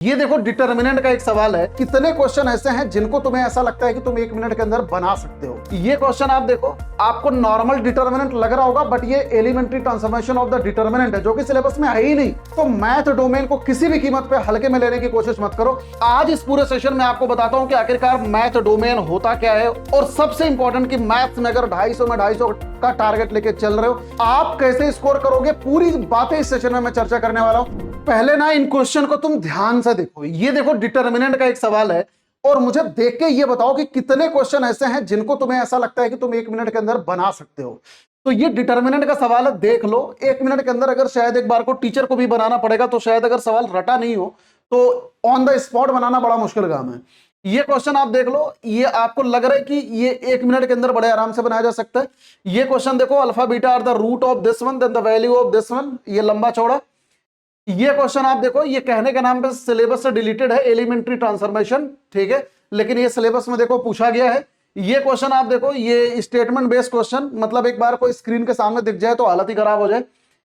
ये देखो डिटर्मिनेंट का एक सवाल है। कितने क्वेश्चन ऐसे हैं जिनको तुम्हें ऐसा लगता है कि तुम 1 मिनट के अंदर बना सकते हो। ये क्वेश्चन आप देखो, आपको नॉर्मल डिटर्मिनेंट लग रहा होगा, बट ये elementary transformation of the determinant है जो कि सिलेबस में है ही नहीं। तो मैथ डोमेन को किसी भी कीमत पे हल्के में लेने की कोशिश मत करो। आज इस पूरे सेशन में आपको बताता हूं कि आखिरकार मैथ डोमेन होता क्या है, और सबसे इंपॉर्टेंट कि मैथ्स में अगर 250 में 250 का टारगेट लेके चल रहे हो, आप कैसे स्कोर करोगे, पूरी बातें इस सेशन में मैं चर्चा करने वाला हूं। पहले ना इन क्वेश्चन को तुम ध्यान से देखो। ये देखो डिटर्मिनेंट का एक सवाल है, और मुझे देख के ये बताओ कि कितने क्वेश्चन ऐसे हैं जिनको तुम्हें ऐसा लगता है कि तुम 1 मिनट के अंदर बना सकते हो। तो ये डिटर्मिनेंट का सवाल है, देख लो। 1 मिनट के अंदर अगर शायद एक बार को टीचर को भी बनाना पड़ेगा, तो शायद अगर सवाल रटा नहीं हो तो ऑन द स्पॉट बनाना बड़ा मुश्किल काम है। ये क्वेश्चन आप देख लो, ये आपको लग रहा है कि ये 1 मिनट के अंदर बड़े आराम से बनाया जा सकता है। ये क्वेश्चन देखो, alpha beta are the root of this one then the value of this one, ये लंबा चौड़ा। ये क्वेश्चन आप देखो, ये कहने के नाम पे सिलेबस से डिलीटेड है, एलिमेंट्री ट्रांसफॉर्मेशन, ठीक है, लेकिन ये सिलेबस में देखो पूछा गया है। ये क्वेश्चन आप देखो, ये स्टेटमेंट बेस्ड क्वेश्चन, मतलब एक बार कोई स्क्रीन के सामने दिख जाए तो हालत ही खराब हो जाए।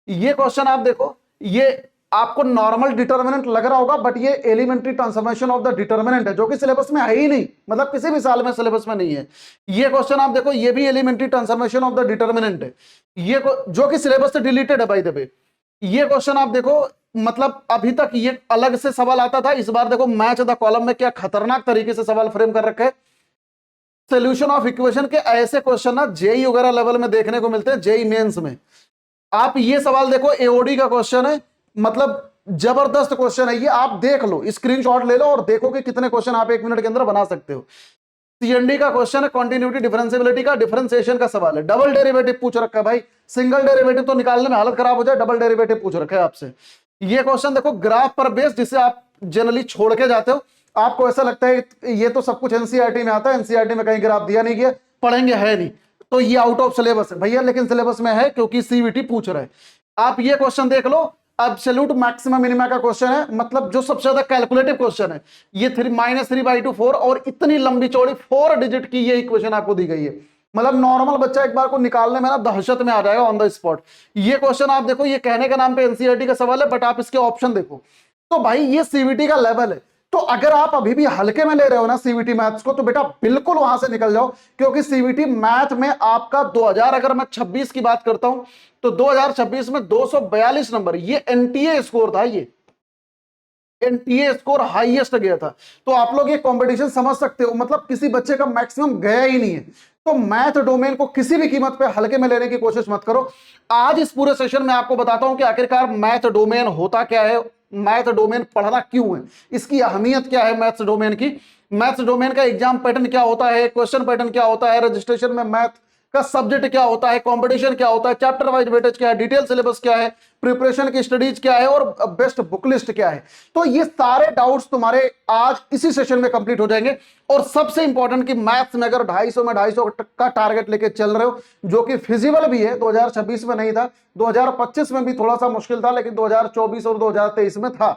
ये क्वेश्चन आप देखो, ये आपको नॉर्मल डिटर्मिनेंट लग रहा होगा, बट ये elementary transformation of the determinant है जो कि सिलेबस में है ही नहीं, मतलब किसी भी साल में सिलेबस में नहीं है। ये क्वेश्चन आप देखो, ये भी elementary transformation of the determinant है, ये जो कि सिलेबस से डिलीटेड है बाय द वे। ये क्वेश्चन आप देखो, मतलब अभी तक ये अलग से सवाल आता था, इस बार देखो मैच द कॉलम में क्या खतरनाक तरीके से सवाल फ्रेम कर रखे हैं। सोल्यूशन ऑफ इक्वेशन के ऐसे क्वेश्चन ना जेई वगैरह लेवल में देखने को मिलते हैं, जेई मेंस में। आप ये सवाल देखो, एओडी का क्वेश्चन है, मतलब जबरदस्त क्वेश्चन है ये। आप देख लो, स्क्रीनशॉट ले लो और देखो कि कितने क्वेश्चन आप 1 मिनट के अंदर बना सकते हो। सीएनडी का क्वेश्चन है, कॉन्टिन्यूटी डिफरेंशिएबिलिटी का, डिफरेंशिएशन का सवाल है। डबल डेरिवेटिव पूछ रखा है भाई, सिंगल डेरिवेटिव तो निकालने में हालत खराब हो जाए, डबल डेरिवेटिव पूछ रखा है आपसे। ये क्वेश्चन देखो, ग्राफ पर बेस, जिसे आप जनरली छोड़ के जाते हो, आपको ऐसा लगता है ये तो सब कुछ एनसीईआरटी में आता है, एनसीईआरटी में कहीं ग्राफ दिया नहीं गया, पढ़ेंगे है नहीं, तो ये आउट ऑफ सिलेबस है भैया, लेकिन सिलेबस में है क्योंकि सीवीटी पूछ रहा है। आप ये क्वेश्चन देख लो, एब्सोल्यूट मैक्सिमम मिनिमा का क्वेश्चन है, मतलब जो सबसे ज्यादा कैलकुलेटिव क्वेश्चन है। ये -3/2 4, और इतनी लंबी चौड़ी 4 डिजिट की ये इक्वेशन आपको दी गई है, मतलब नॉर्मल बच्चा एक बार को निकालने में ना दहशत में आ जाएगा ऑन द स्पॉट। ये क्वेश्चन आप देखो, ये कहने के नाम पे एनसीईआरटी का सवाल है, बट आप इसके ऑप्शन देखो तो भाई ये सीवीटी का लेवल है। तो अगर आप अभी भी हल्के में ले रहे हो ना सीवीटी मैथ्स को, तो बेटा बिल्कुल वहां से निकल जाओ, क्योंकि सीवीटी मैथ में आपका 2000, अगर मैं 26 की बात करता हूं तो 2026 में 242 नंबर, ये एनटीए स्कोर था, ये एनटीए स्कोर हाईएस्ट गया था। तो आप लोग ये कंपटीशन समझ सकते हो, मतलब किसी बच्चे का मैक्सिमम गया ही नहीं है। तो मैथ डोमेन को किसी भी कीमत पे हल्के में लेने की कोशिश मत करो। आज इस पूरे सेशन में आपको बताता हूं कि आखिरकार मैथ डोमेन होता क्या है, मैथ डोमेन पढ़ना क्यों है, इसकी अहमियत क्या है मैथ्स डोमेन की, मैथ्स डोमेन का एग्जाम पैटर्न क्या होता है, क्वेश्चन पैटर्न क्या होता है, रजिस्ट्रेशन में मैथ का सब्जेक्ट क्या होता है, कंपटीशन क्या होता है, चैप्टर वाइज वेटेज क्या है, डिटेल सिलेबस क्या है, प्रिपरेशन की स्टडीज क्या है, और बेस्ट बुक लिस्ट क्या है। तो ये सारे डाउट्स तुम्हारे आज इसी सेशन में कंप्लीट हो जाएंगे। और सबसे इंपॉर्टेंट कि मैथ्स में अगर 250 में 250 का टारगेट लेके चल रहे हो, जो कि फिजिबल भी है, 2026 में नहीं था, 2025 में भी थोड़ा सा मुश्किल था, लेकिन 2024 और 2023 में था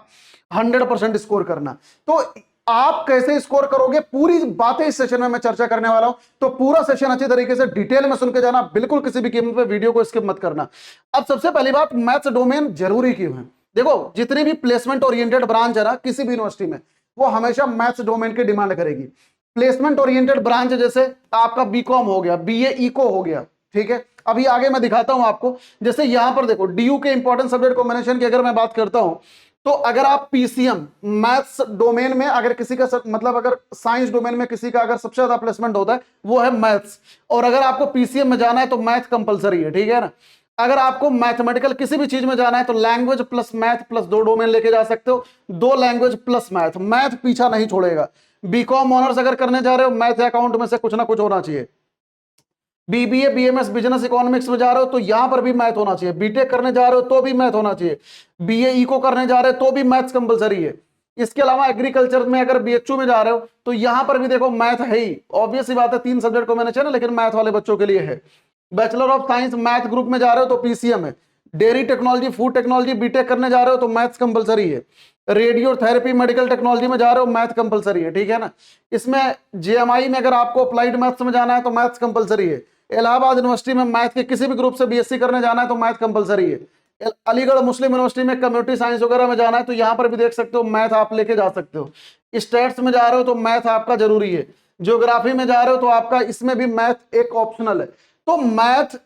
100% स्कोर करना। तो आप कैसे स्कोर करोगे, पूरी बातें इस सेशन में मैं चर्चा करने वाला हूं। तो पूरा सेशन अच्छी तरीके से डिटेल में सुन के जाना, बिल्कुल किसी भी कीमत पे वीडियो को स्किप मत करना। अब सबसे पहली बात, मैथ्स डोमेन जरूरी क्यों है। देखो, जितनी भी प्लेसमेंट ओरिएंटेड ब्रांच है ना किसी भी यूनिवर्सिटी में, वो हमेशा मैथ्स डोमेन की डिमांड करेगी। प्लेसमेंट ओरिएंटेड ब्रांच जैसे आपका बीकॉम हो गया, बीए इको हो गया, ठीक है, अभी आगे मैं दिखाता हूं आपको। जैसे यहां पर देखो, डीयू के इंपॉर्टेंट सब्जेक्ट कॉम्बिनेशन की अगर मैं बात करता हूं, तो अगर आप पीसीएम मैथ्स डोमेन में अगर किसी का मतलब अगर साइंस डोमेन में किसी का अगर सबसे ज्यादा प्लेसमेंट होता है वो है मैथ्स, और अगर आपको पीसीएम में जाना है तो मैथ कंपलसरी है, ठीक है ना। अगर आपको मैथमेटिकल किसी भी चीज में जाना है तो language plus math plus 2 domain लेके जा सकते हो, 2 लैंग्वेज प्लस मैथ, मैथ पीछा नहीं छोड़ेगा। बीकॉम ऑनर्स अगर करने जा रहे हो, मैथ अकाउंट में से कुछ ना कुछ होना चाहिए। बीबीए बीएमएस बिजनेस इकोनॉमिक्स में जा रहे हो तो यहां पर भी मैथ होना चाहिए। बीटेक करने जा रहे हो तो भी मैथ होना चाहिए। बीए इको करने जा रहे हो तो भी मैथ्स कंपलसरी है। इसके अलावा एग्रीकल्चर में अगर बीएचयू में जा रहे हो तो यहां पर भी देखो मैथ है ही, ऑब्वियस सी बात है, 3 सब्जेक्ट को मैंने चाहिए, लेकिन मैथ वाले बच्चों के लिए है। Bachelor of science math group में जा रहे हो तो पीसीएम है। Dairy technology food technology BTech करने जा रहे हो तो मैथ्स कंपलसरी है। रेडियो थेरेपी मेडिकल टेक्नोलॉजी में जा रहे हो मैथ कंपलसरी है, ठीक है ना। इसमें जेएमआई में अगर आपको अप्लाइड मैथ्स में जाना है तो मैथ्स कंपलसरी है। इलाहाबाद यूनिवर्सिटी में मैथ के किसी भी ग्रुप से बीएससी करने जाना है तो मैथ कंपलसरी है। अलीगढ़ मुस्लिम यूनिवर्सिटी में कम्युनिटी साइंस वगैरह में जाना है तो यहाँ पर भी देख सकते हो मैथ आप लेके जा सकते हो। स्टेट्स में जा रहे हो तो मैथ आपका जरूरी है। ज्योग्राफी में जा रहे हो तो आपका इसमें भी मैथ एक ऑप्शनल है। तो मैथ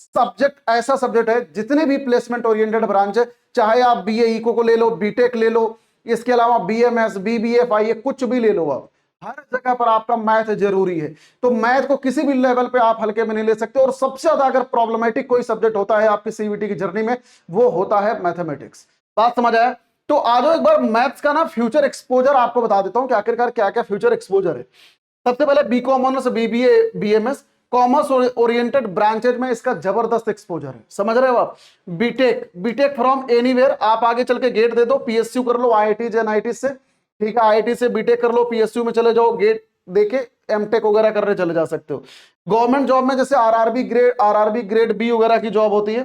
सब्जेक्ट ऐसा सब्जेक्ट है, जितने भी प्लेसमेंट ओरिएंटेड ब्रांच है, चाहे आप बीए इको को ले लो, बीटेक ले लो, इसके अलावा बीएमएस, बीबीएफआई, कुछ भी ले लो, आप हर जगह पर आपका मैथ जरूरी है। तो मैथ को किसी भी लेवल पे आप हल्के में नहीं ले सकते। और सबसे ज्यादा अगर प्रॉब्लमेटिक कोई सब्जेक्ट होता है आपकी सीवीटी की जर्नी में, वो होता है मैथमेटिक्स। बात समझ आया? तो आ जाओ एक बार मैथ्स का ना फ्यूचर एक्सपोजर आपको बता देता हूं कि आखिरकार क्या क्या फ्यूचर एक्सपोजर है। सबसे पहले B commerce, BBA, BMS, commerce oriented branches में इसका जबरदस्त एक्सपोजर है। समझ रहे हो आप? बीटेक, बीटेक फ्रॉम एनीवेयर, आप आगे चल के गेट दे दो, पीएसयू कर लो आईआईटी एनआईटी से, ठीक है, आईआईटी से बीटेक कर लो, पीएसयू में चले जाओ, गेट देके एमटेक वगैरह करने चले जा सकते हो। गवर्नमेंट जॉब में जैसे आरआरबी ग्रेड बी वगैरह की जॉब होती है,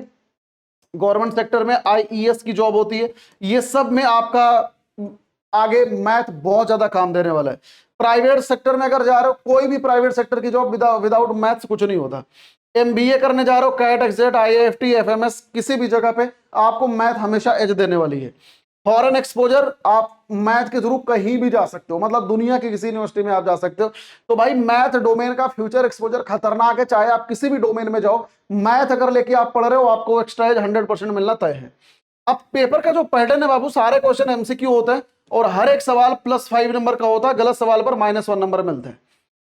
गवर्नमेंट सेक्टर में आईईएस की जॉब होती है, ये सब में आपका आगे मैथ बहुत ज्यादा काम देने वाला है। प्राइवेट सेक्टर में अगर जा रहे हो, कोई भी प्राइवेट सेक्टर की जॉब विदाउट मैथ्स कुछ नहीं होता। एमबीए करने जा रहे हो, कैट, एक्सेट, आईआईएफटी, एफएमएस, किसी भी जगह पे आपको मैथ हमेशा एज देने वाली है। फॉरेन एक्सपोजर, आप मैथ के थ्रू कहीं भी जा सकते हो, मतलब दुनिया की किसी यूनिवर्सिटी में आप जा सकते हो। तो भाई मैथ डोमेन का फ्यूचर एक्सपोजर खतरनाक है, चाहे आप किसी भी डोमेन में जाओ, मैथ अगर लेके आप पढ़ रहे हो, आपको एक्स्ट्रा 100% मिलना तय है। अब पेपर का जो पैटर्न है बाबू, सारे क्वेश्चन एमसीक्यू होते हैं और हर एक सवाल +5 नंबर का होता है, गलत सवाल पर -1 नंबर मिलते हैं।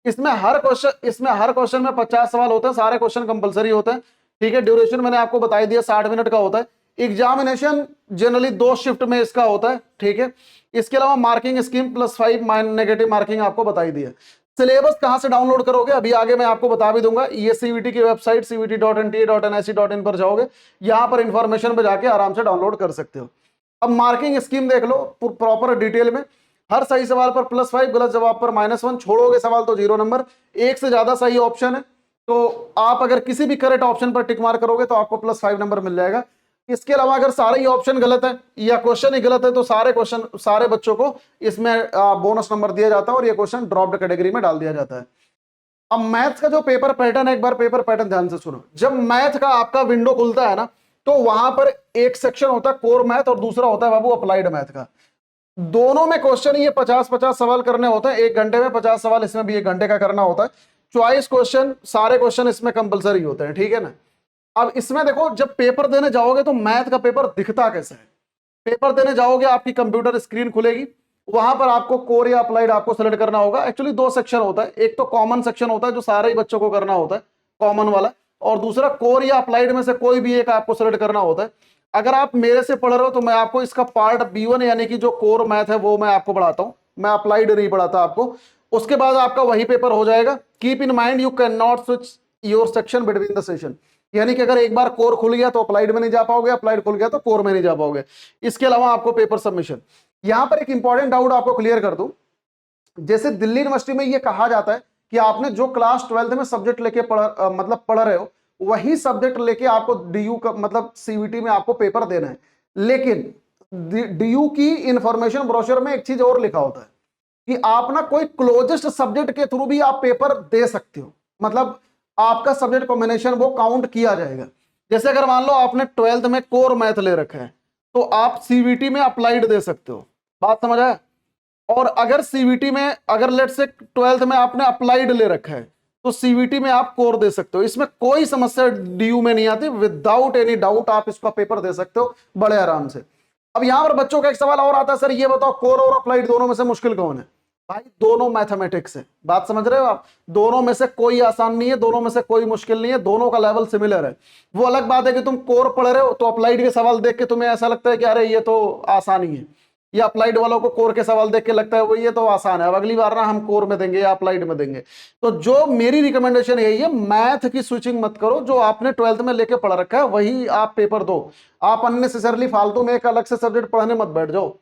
इसमें हर क्वेश्चन में 50 सवाल होते हैं, सारे क्वेश्चन कंपलसरी होते हैं, ठीक है। ड्यूरेशन मैंने आपको बता दिया 60 मिनट का होता है। एग्जामिनेशन जनरली 2 शिफ्ट में इसका होता है, ठीक है। इसके अलावा मार्किंग स्कीम +5 नेगेटिव मार्किंग आपको बताई दी है। सिलेबस कहां से डाउनलोड करोगे अभी आगे मैं आपको बता भी दूंगा। ये सीवीटी की वेबसाइट cvt.nta.nic.in पर जाओगे, यहां पर इंफॉर्मेशन पे जाके आराम से डाउनलोड कर सकते हो। अब मार्किंग स्कीम देख लो प्रॉपर डिटेल में। हर सही सवाल पर +5, गलत जवाब पर -1, छोड़ोगे सवाल तो 0 नंबर। एक से ज्यादा सही ऑप्शन है तो आप अगर किसी भी करेक्ट ऑप्शन पर टिक मार करोगे तो आपको +5 नंबर मिल जाएगा। इसके अलावा अगर सारे ही ऑप्शन गलत है या क्वेश्चन ही गलत है तो सारे बच्चों को इसमें बोनस नंबर दिया जाता है और ये क्वेश्चन ड्रॉप्ड कैटेगरी में डाल दिया जाता है। अब मैथ्स का जो पेपर पैटर्न है, एक बार पेपर पैटर्न ध्यान से सुनो। जब मैथ का आपका विंडो खुलता है ना, तो वहां पर एक सेक्शन होता है कोर मैथ और दूसरा होता है बाबू अप्लाइड मैथ का। दोनों में क्वेश्चन ये 50-50 सवाल करने होते हैं, 1 घंटे में 50 सवाल, इसमें भी 1 घंटे का करना होता है। चॉइस क्वेश्चन, सारे क्वेश्चन इसमें कंपलसरी होते हैं, ठीक है ना। अब इसमें देखो, जब पेपर देने जाओगे तो मैथ का पेपर दिखता कैसा है। पेपर देने जाओगे, आपकी कंप्यूटर स्क्रीन खुलेगी, वहां पर आपको कोर या अप्लाइड आपको सेलेक्ट करना होगा। एक्चुअली 2 सेक्शन होता है, एक तो कॉमन सेक्शन होता है जो सारे ही बच्चों को करना होता है, कॉमन वाला, और दूसरा कोर या अप्लाइड में से कोई भी एक आपको सेलेक्ट करना होता है। अगर आप मेरे से पढ़ रहे हो तो मैं आपको इसका पार्ट B1 यानी कि जो कोर मैथ है वो मैं आपको पढ़ाता हूं, मैं अप्लाइड नहीं पढ़ाता आपको। उसके बाद आपका वही पेपर हो जाएगा। Keep in mind you can not switch your section between the session, यानी कि अगर एक बार कोर खुल गया तो अप्लाइड में नहीं जा पाओगे, अप्लाइड खुल गया तो कोर में नहीं जा पाओगे। इसके अलावा आपको पेपर सबमिशन, यहां पर एक इंपॉर्टेंट डाउट आपको क्लियर कर दूं। जैसे दिल्ली यूनिवर्सिटी में यह कहा जाता है कि आपने जो क्लास 12th में सब्जेक्ट लेके पढ़ रहे हो, वही सब्जेक्ट लेके आपको डीयू का मतलब सीवीटी में आपको पेपर देना है। लेकिन डीयू की इंफॉर्मेशन ब्रोशर में एक चीज और लिखा होता है कि आप ना कोई क्लोजेस्ट सब्जेक्ट के थ्रू भी आप पेपर दे सकते हो, मतलब आपका सब्जेक्ट कॉम्बिनेशन वो काउंट किया जाएगा। जैसे अगर मान लो आपने 12th में कोर मैथ ले रखा है तो आप सीवीटी में अप्लाइड दे सकते हो, बात समझ आया। और अगर सीवीटी में, अगर लेट से 12th में आपने अप्लाइड ले रखा है तो सीवीटी में आप कोर दे सकते हो, इसमें कोई समस्या डीयू में नहीं आती। विदाउट एनी डाउट आप इसका पेपर दे सकते हो बड़े आराम से। अब यहां पर बच्चों का एक सवाल और आता है, सर ये बताओ कोर और अप्लाइड दोनों में से मुश्किल कौन है? भाई दोनों मैथमेटिक्स है, बात समझ रहे हो आप। दोनों में से कोई आसान नहीं है, दोनों में से कोई मुश्किल नहीं है, दोनों का लेवल सिमिलर है। वो अलग बात है कि तुम कोर पढ़ रहे हो तो अप्लाइड के सवाल देख के तुम्हें ऐसा लगता है कि अरे ये तो आसान ही है, या अप्लाइड वालों को कोर के सवाल देख के लगता है वो ये तो आसान है, अब अगली बार ना हम कोर में देंगे या अप्लाइड में देंगे। तो जो मेरी रिकमेंडेशन यही है, मैथ की स्विचिंग मत करो, जो आपने 12th में लेके पढ़ रखा है वही आप पेपर दो। आप अननेसेसरली फालतू में एक अलग से सब्जेक्ट पढ़ने मत बैठ जाओ।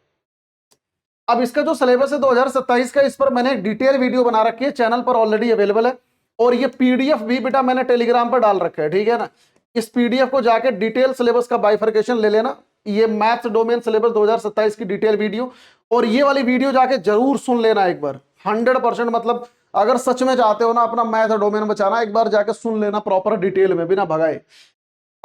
अब इसका जो सिलेबस है 2027 का, इस पर मैंने एक डिटेल वीडियो बना रखी है, चैनल पर ऑलरेडी अवेलेबल है, और ये पीडीएफ भी बेटा मैंने टेलीग्राम पर डाल रखा है, ठीक है ना। इस पीडीएफ को जाके डिटेल सिलेबस का बाइफरकेशन ले लेना, ये मैथ्स डोमेन सिलेबस 2027 की डिटेल वीडियो, और ये वाली वीडियो जाके जरूर सुन लेना एक बार 100%। मतलब अगर सच में चाहते हो ना अपना मैथ डोमेन बचाना, एक बार जाके सुन लेना प्रॉपर डिटेल में बिना भगाए।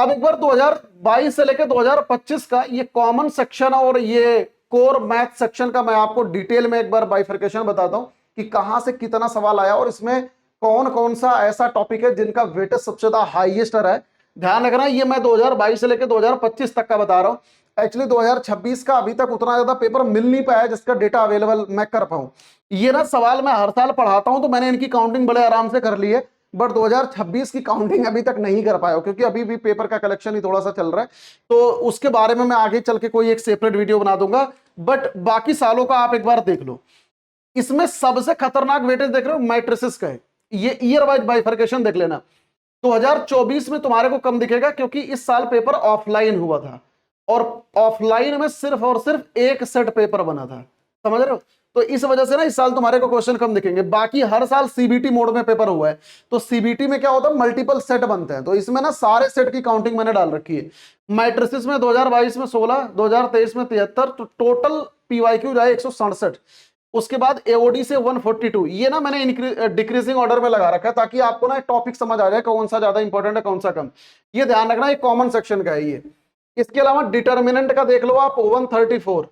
अब एक बार 2022 से लेकर 2025 का ये कॉमन सेक्शन और ये कोर मैथ सेक्शन का मैं आपको डिटेल में एक बार बाइफरकेशन बताता हूं कि कहां से कितना सवाल आया और इसमें कौन कौन सा ऐसा टॉपिक है जिनका वेटेज सबसे ज्यादा हाईएस्ट रहा है। ध्यान रखना, ये मैं 2022 से लेकर 2025 तक का बता रहा हूं। एक्चुअली 2026 का अभी तक उतना ज्यादा पेपर मिल नहीं पाया जिसका डेटा अवेलेबल मैं कर पाऊं। ये ना सवाल मैं हर साल पढ़ाता हूं तो मैंने इनकी काउंटिंग बड़े आराम से कर ली है, बट 2026 की काउंटिंग अभी तक नहीं कर पाया क्योंकि अभी भी पेपर का कलेक्शन ही थोड़ा सा चल रहा है, तो उसके बारे में मैं आगे चल के कोई एक सेपरेट वीडियो बना दूंगा। बट बाकी सालों का आप एक बार देख लो। इसमें सबसे खतरनाक वेटेज देख रहे हो मैट्रिसेस का है, ये ईयर वाइज बाइफरकेशन देख लेना। 2024 में तुम्हारे को कम दिखेगा क्योंकि इस साल पेपर ऑफलाइन हुआ था और ऑफलाइन में सिर्फ और सिर्फ एक सेट पेपर बना था, समझ रहे हो? तो इस वजह से ना इस साल तुम्हारे को क्वेश्चन कम दिखेंगे। बाकी हर साल सीबीटी मोड में पेपर हुआ है, तो सीबीटी में क्या होता है, मल्टीपल सेट बनते हैं, तो इसमें ना सारे सेट की काउंटिंग मैंने डाल रखी है। मैट्रिसेस में 2022 में 16, 2023 में 73, तो टोटल पीवाईक्यू जाए 167। उसके बाद एओडी से 142। ये ना मैंने डिक्रीजिंग ऑर्डर में लगा रखा है ताकि आपको ना टॉपिक समझ आ जाए कौन सा ज्यादा इंपॉर्टेंट है कौन सा कम। ये ध्यान रखना, ये कॉमन सेक्शन का है ये। इसके अलावा डिटर्मिनेंट का देख लो आप 134,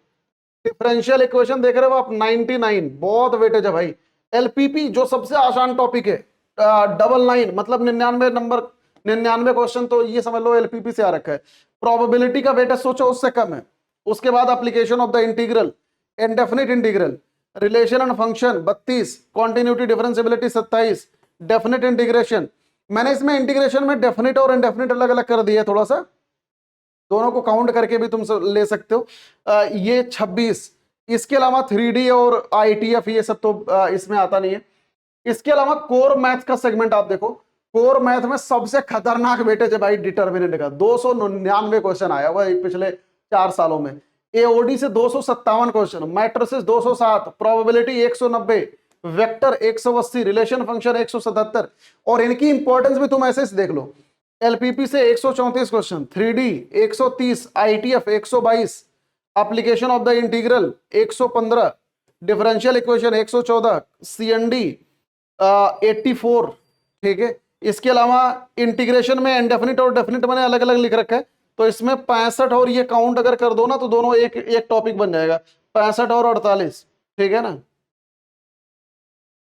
डिफरेंशियल इक्वेशन देख रहे हो आप 99, बहुत वेटेज है भाई। एलपीपी जो सबसे आसान टॉपिक है 99, मतलब 99 नंबर, 99 क्वेश्चन, तो ये समझ लो एलपीपी से आ रखा है। प्रोबेबिलिटी का वेटेज सोचो उससे कम है। उसके बाद application of the integral, indefinite integral, relation and function 32, continuity differentiability 27, definite integration. मैंने इसमें इंटीग्रेशन में डेफिनिट और इनडेफिनिट अलग अलग कर दिया थोड़ा सा, दोनों को काउंट करके भी तुम ले सकते हो। ये 26। इसके अलावा 3D और ITF ये सब तो इसमें आता नहीं है। इसके अलावा कोर मैथ का सेगमेंट आप देखो, कोर मैथ में सबसे खतरनाक वेटेज है भाई डिटर्मिनेंट का। 299 क्वेश्चन आया हुआ पिछले 4 सालों में। एओडी से 257 question, matrices 207, probability 190, vector 180, relation function 177। और इनकी इंपॉर्टेंस भी तुम ऐसे देख लो, एलपीपी से 134 question, 3D 130, ITF 122, application of the integral 115, differential equation 114, CND 84, ठीक है। इसके अलावा इंटीग्रेशन में इंडेफिनिट और डेफिनिट मैंने अलग अलग लिख रखा है, तो इसमें 65 और ये काउंट अगर कर दो ना तो दोनों एक टॉपिक बन जाएगा, 65 और 48, ठीक है ना।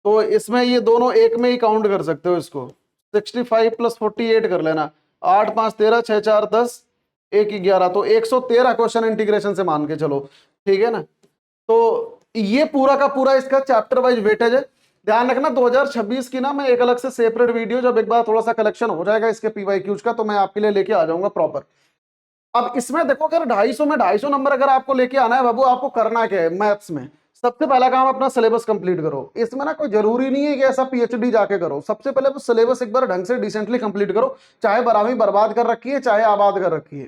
तो इसमें ये दोनों एक में ही काउंट कर सकते हो इसको। 65 + 48 कर लेना, 8 5 13, 6 4 10, 1 11, तो 113 क्वेश्चन इंटीग्रेशन से मान के चलो, ठीक है ना। तो ये पूरा का पूरा इसका चैप्टर वाइज वेटेज है। ध्यान रखना 2026 की ना मैं एक अलग से सेपरेट वीडियो, जब एक बार थोड़ा सा कलेक्शन हो जाएगा इसके पीवाईक्यूज का, तो मैं आपके लिए लेके आ जाऊंगा प्रॉपर। अब इसमें देखो, अगर 250 में 250 नंबर अगर आपको लेके आना है बाबू, आपको करना क्या है मैथ्स में, सबसे पहला काम अपना सिलेबस कंप्लीट करो। इसमें ना कोई जरूरी नहीं है कि ऐसा पीएचडी जाके करो, सबसे पहले वो सिलेबस एक बार ढंग से डिसेंटली कंप्लीट करो। चाहे बराबरी बर्बाद कर रखी है, चाहे आबाद कर रखी है,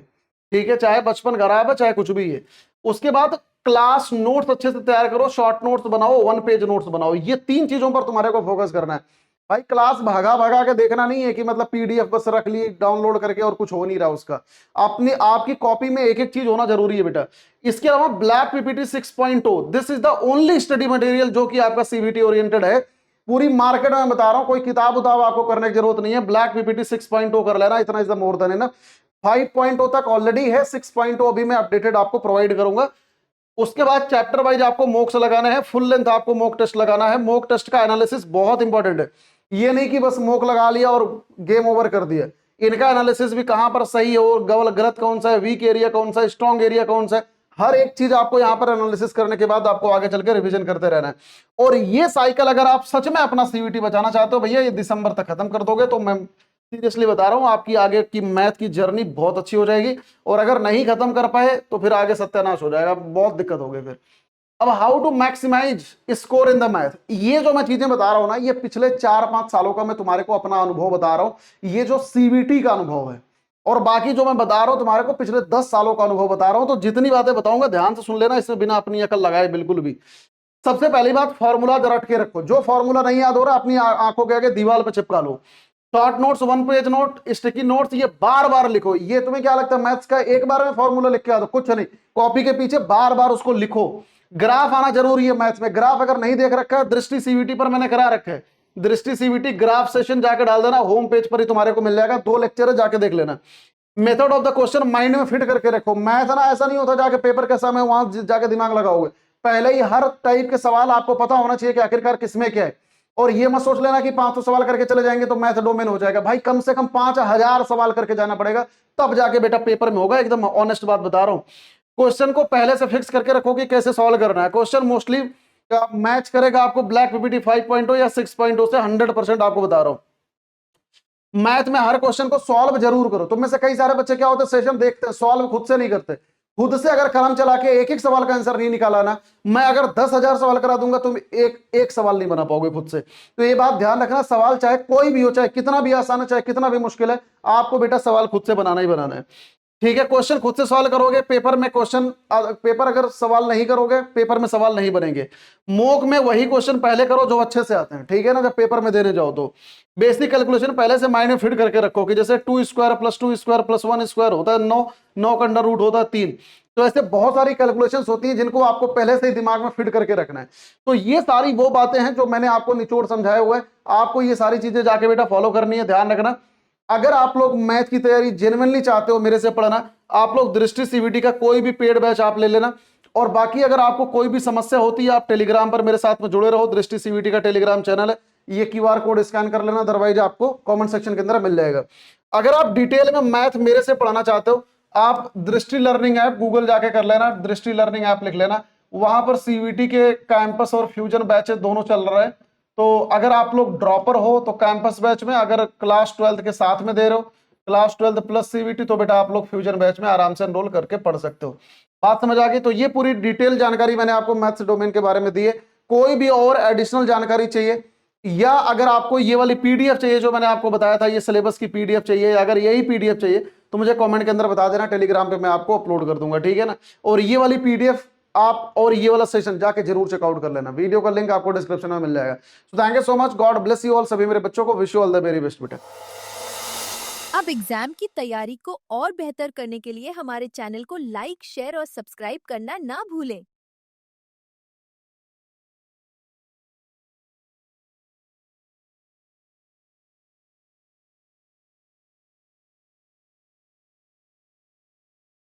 ठीक है, चाहे बचपन खराब है, चाहे कुछ भी है। उसके बाद क्लास नोट्स अच्छे से तैयार करो, शॉर्ट नोट्स बनाओ, 1 पेज नोट्स बनाओ। ये 3 चीजों पर तुम्हारे को फोकस करना है भाई। क्लास भगा भगा के देखना नहीं है कि मतलब पीडीएफ बस रख ली डाउनलोड करके और कुछ हो नहीं रहा उसका। अपनी आपकी कॉपी में एक एक चीज होना जरूरी है बेटा। इसके अलावा black PPT 6.0, this is the only study material जो कि आपका सीबीटी ओरिएंटेड है। पूरी मार्केट में बता रहा हूं, कोई किताब उताब आपको करने की जरूरत नहीं है। ब्लैक पीपीटी 6.0 कर लेना, इतना is the more than enough. 5.0 तक ऑलरेडी है, 6.0 अभी मैं अपडेटेड आपको प्रोवाइड करूंगा। उसके बाद चैप्टर वाइज आपको मॉक्स लगाने हैं, फुल लेंथ आपको मॉक टेस्ट लगाना है। मॉक टेस्ट का एनालिसिस बहुत इंपॉर्टेंट है। ये नहीं कि बस मॉक लगा लिया और गेम ओवर कर दिया। इनका एनालिसिस भी कहां पर सही हो, गलत कौन सा है, वीक एरिया कौन सा है, स्ट्रॉन्ग एरिया कौन सा है, हर एक चीज आपको यहां पर एनालिसिस करने के बाद आपको आगे चलकर रिवीजन करते रहना है। और ये साइकिल अगर आप सच में अपना सीवीटी बचाना चाहते हो भैया, ये दिसंबर तक खत्म कर दोगे तो मैं सीरियसली बता रहा हूं आपकी आगे की मैथ की जर्नी बहुत अच्छी हो जाएगी। और अगर नहीं खत्म कर पाए तो फिर आगे सत्यानाश हो जाएगा, बहुत दिक्कत होगी फिर। अब how to maximise score in the math, ये जो मैं चीजें बता रहा हूं ना, ये पिछले 4-5 सालों का मैं तुम्हारे को अपना अनुभव बता रहा हूं। ये जो सीबीटी का अनुभव है और बाकी जो मैं बता रहा हूं तुम्हारे को पिछले 10 सालों का अनुभव बता रहा हूं। तो जितनी बातें बताऊंगा ध्यान से सुन लेना, इसमें बिना अपनी अकल लगाए बिल्कुल भी। सबसे पहली बात, फॉर्मूला रट के रखो। जो फॉर्मूला नहीं याद हो रहा अपनी आंखों के आगे दीवार पर चिपका लो। Short notes, 1 page note, sticky notes, ये बार बार लिखो। ये तुम्हें क्या लगता है मैथ्स का एक बार में फॉर्मूला लिख के आ दो, कुछ नहीं, कॉपी के पीछे बार बार उसको लिखो। ग्राफ आना जरूरी है मैथ्स में। ग्राफ अगर नहीं देख रखा है, दृष्टि सीवीटी पर मैंने करा रखा है, दृष्टि सीवीटी ग्राफ सेशन जाके डाल देना, होम पेज पर ही तुम्हारे को मिल जाएगा। 2 लेक्चर है, जाके देख लेना। Method of the question mind में फिट करके रखो। मैथ ना ऐसा नहीं होता जाके पेपर के समय वहां जाके दिमाग लगाओगे, पहले ही हर टाइप के सवाल आपको पता होना चाहिए कि आखिरकार किसमें क्या है। और ये मत सोच लेना कि 500 सवाल करके चले जाएंगे तो मैथ डोमेन हो जाएगा, भाई कम से कम 5000 सवाल करके जाना पड़ेगा, तब जाके बेटा पेपर में होगा। एकदम ऑनेस्ट बात बता रहा हूं। क्वेश्चन को पहले से फिक्स करके रखो कि कैसे सॉल्व करना है। क्वेश्चन मोस्टली मैच करेगा आपको ब्लैक पीपीटी 5.0 या 6.0 से 100% आपको बता रहा हूं। मैथ में हर क्वेश्चन को सॉल्व जरूर करो। तुम में से कई सारे बच्चे क्या होते हैं, सेशन देखते हैं, सॉल्व खुद से नहीं करते। खुद से अगर कलम चला के एक एक सवाल का आंसर नहीं निकाला ना, मैं अगर 10,000 सवाल करा दूंगा तुम एक एक सवाल नहीं बना पाओगे खुद से। तो ये बात ध्यान रखना, सवाल चाहे कोई भी हो, चाहे कितना भी आसान है, चाहे कितना भी मुश्किल है, आपको बेटा सवाल खुद से बनाना ही बनाना है। ठीक है, क्वेश्चन खुद से सॉल्व करोगे, पेपर में क्वेश्चन, पेपर अगर सवाल नहीं करोगे पेपर में सवाल नहीं बनेंगे। मॉक में वही क्वेश्चन पहले करो जो अच्छे से आते हैं, ठीक है ना। जब पेपर में देने जाओ तो बेसिक कैलकुलेशन पहले से माइंड में फिट करके रखो कि जैसे 2 square plus 2 square plus 1 square होता है 9, 9 का अंडर रूट होता है 3। तो ऐसे बहुत सारी कैलकुलेशंस होती हैं जिनको आपको पहले से ही दिमाग में फिट करके रखना है। तो ये सारी वो बातें हैं जो मैंने आपको निचोड़ समझाए हुए हैं, आपको ये सारी चीजें जाके बेटा फॉलो करनी है। ध्यान रखना, अगर आप लोग मैथ की तैयारी जेन्युइनली चाहते हो मेरे से पढ़ना, आप लोग दृष्टि सीवीटी का कोई भी पेड बैच आप ले लेना। और बाकी अगर आपको कोई भी समस्या होती है, आप टेलीग्राम पर मेरे साथ में जुड़े रहो। दृष्टि सीवीटी का टेलीग्राम चैनल है, ये क्यूआर कोड स्कैन कर लेना, अदरवाइज आपको कमेंट सेक्शन के अंदर मिल जाएगा। अगर आप डिटेल में मैथ मेरे से पढ़ना चाहते हो, आप दृष्टि लर्निंग ऐप गूगल जाके कर लेना, दृष्टि लर्निंग ऐप लिख लेना, वहां पर सीवीटी के कैंपस और फ्यूजन बैचेस दोनों चल रहे हैं। तो अगर आप लोग ड्रॉपर हो तो कैंपस बैच में, अगर क्लास 12 के साथ में दे रहे हो क्लास 12 प्लस सीवीटी, तो बेटा आप लोग फ्यूजन बैच में आराम से एनरोल करके पढ़ सकते हो। बात समझ आ गई। तो ये पूरी डिटेल जानकारी मैंने आपको मैथ्स डोमेन के बारे में दी है। कोई भी और एडिशनल जानकारी चाहिए, या अगर आपको ये वाली पीडीएफ चाहिए जो मैंने आपको बताया था, ये सिलेबस की पीडीएफ चाहिए, अगर यही पीडीएफ चाहिए तो मुझे कमेंट के अंदर बता देना, टेलीग्राम पे मैं आपको अपलोड कर दूंगा, ठीक है ना। और ये वाली पीडीएफ आप और ये वाला सेशन जाके जरूर चेकआउट कर लेना, वीडियो का लिंक आपको डिस्क्रिप्शन में मिल जाएगा। So thank you so much, God bless you all. सभी मेरे बच्चों को wish you all the very best बेटा। अब एग्जाम की तैयारी को और बेहतर करने के लिए हमारे चैनल को लाइक, शेयर और सब्सक्राइब करना ना भूलें।